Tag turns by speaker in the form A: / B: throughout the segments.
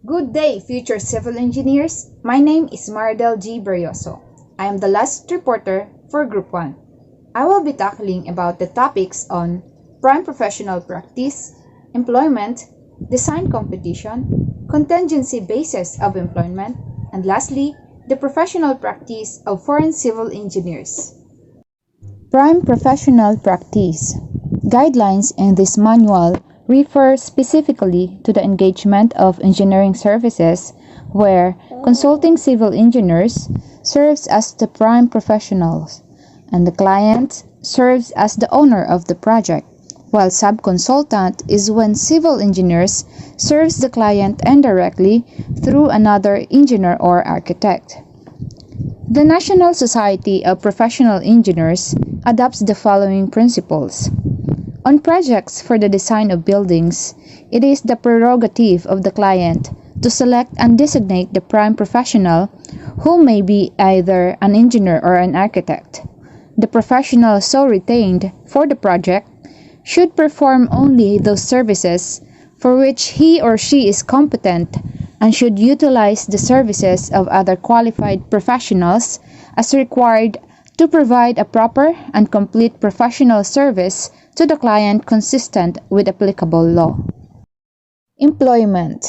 A: Good day, future civil engineers. My name is Maridel G. Berioso. I am the last reporter for Group 1. I will be tackling about the topics on prime professional practice, employment, design competition, contingency basis of employment, and lastly, the professional practice of foreign civil engineers. Prime professional practice. Guidelines in this manual refer specifically to the engagement of engineering services where consulting civil engineers serves as the prime professionals and the client serves as the owner of the project, while subconsultant is when civil engineers serves the client indirectly through another engineer or architect. The National Society of Professional Engineers adopts the following principles. On projects for the design of buildings, it is the prerogative of the client to select and designate the prime professional who may be either an engineer or an architect. The professional so retained for the project should perform only those services for which he or she is competent and should utilize the services of other qualified professionals as required to provide a proper and complete professional service to the client consistent with applicable law. Employment.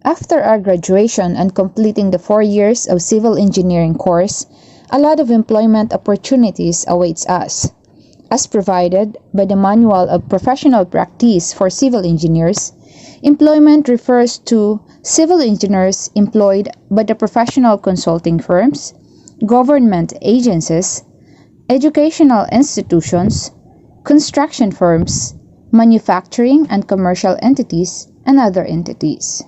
A: After our graduation and completing the 4 years of civil engineering course, a lot of employment opportunities awaits us. As provided by the Manual of Professional Practice for Civil Engineers, employment refers to civil engineers employed by the professional consulting firms, government agencies, educational institutions, construction firms, manufacturing and commercial entities, and other entities.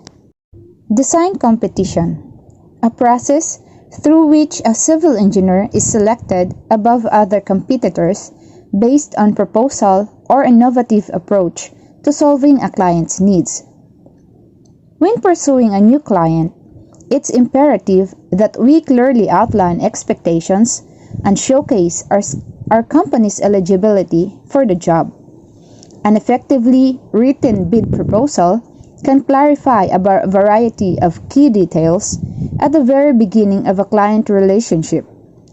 A: Design competition, a process through which a civil engineer is selected above other competitors based on proposal or innovative approach to solving a client's needs. When pursuing a new client, it's imperative that we clearly outline expectations and showcase our company's eligibility for the job. An effectively written bid proposal can clarify a variety of key details at the very beginning of a client relationship,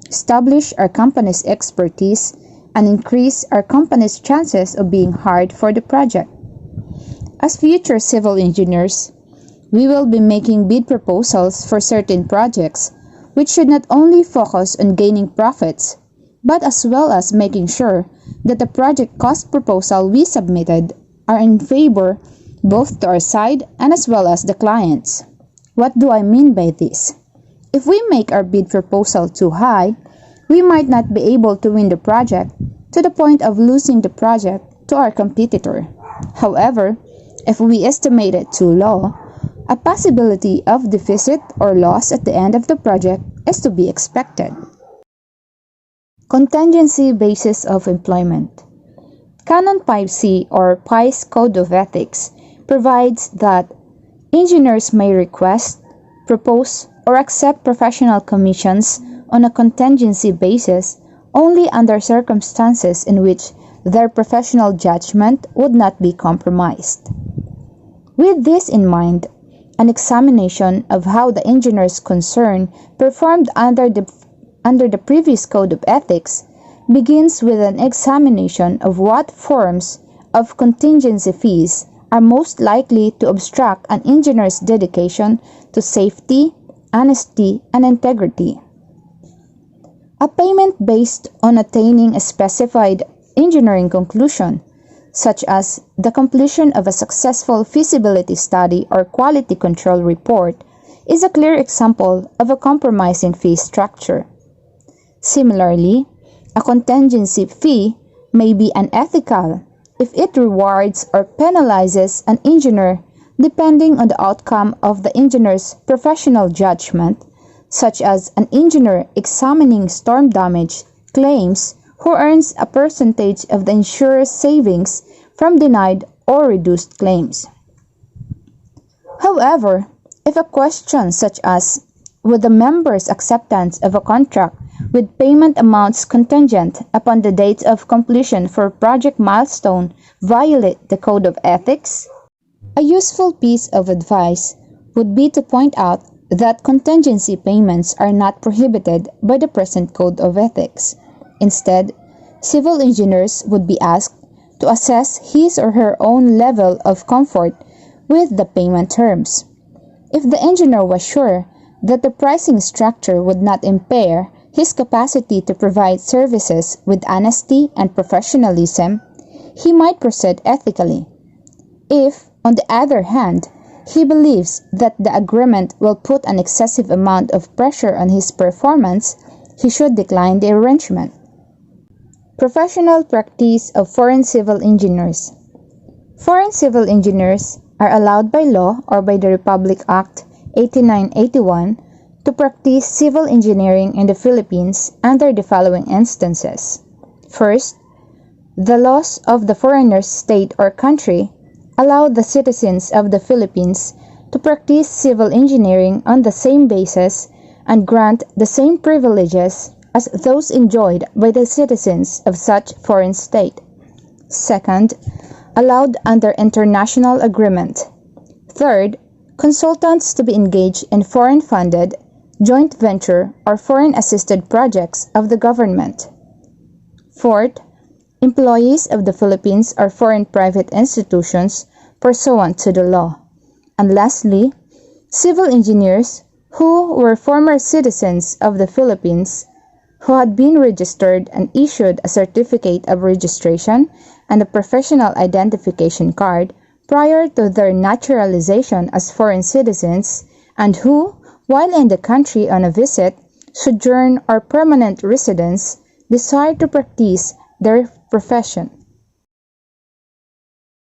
A: establish our company's expertise, and increase our company's chances of being hired for the project. As future civil engineers, we will be making bid proposals for certain projects, which should not only focus on gaining profits, but as well as making sure that the project cost proposal we submitted are in favor both to our side and as well as the clients. What do I mean by this? If we make our bid proposal too high, we might not be able to win the project to the point of losing the project to our competitor. However, if we estimate it too low, a possibility of deficit or loss at the end of the project is to be expected. Contingency basis of employment. Canon 5C or PI's Code of Ethics provides that engineers may request, propose, or accept professional commissions on a contingency basis only under circumstances in which their professional judgment would not be compromised. With this in mind, an examination of how the engineers concerned performed under the previous Code of Ethics begins with an examination of what forms of contingency fees are most likely to obstruct an engineer's dedication to safety, honesty, and integrity. A payment based on attaining a specified engineering conclusion, such as the completion of a successful feasibility study or quality control report, is a clear example of a compromising fee structure. Similarly, a contingency fee may be unethical if it rewards or penalizes an engineer depending on the outcome of the engineer's professional judgment, such as an engineer examining storm damage claims who earns a percentage of the insurer's savings from denied or reduced claims. However, if a question such as would the member's acceptance of a contract with payment amounts contingent upon the date of completion for project milestone violate the Code of Ethics? A useful piece of advice would be to point out that contingency payments are not prohibited by the present Code of Ethics. Instead, civil engineers would be asked to assess his or her own level of comfort with the payment terms. If the engineer was sure that the pricing structure would not impair his capacity to provide services with honesty and professionalism, he might proceed ethically. If, on the other hand, he believes that the agreement will put an excessive amount of pressure on his performance, he should decline the arrangement. Professional practice of foreign civil engineers. Foreign civil engineers are allowed by law or by the Republic Act 8981 to practice civil engineering in the Philippines under the following instances. First, the laws of the foreigner's state or country allow the citizens of the Philippines to practice civil engineering on the same basis and grant the same privileges as those enjoyed by the citizens of such foreign state. Second, allowed under international agreement. Third, consultants to be engaged in foreign-funded, joint venture, or foreign-assisted projects of the government. Fourth, employees of the Philippines or foreign private institutions pursuant to the law. And lastly, civil engineers who were former citizens of the Philippines who had been registered and issued a certificate of registration and a professional identification card prior to their naturalization as foreign citizens and who, while in the country on a visit, sojourn or permanent residence, desire to practice their profession.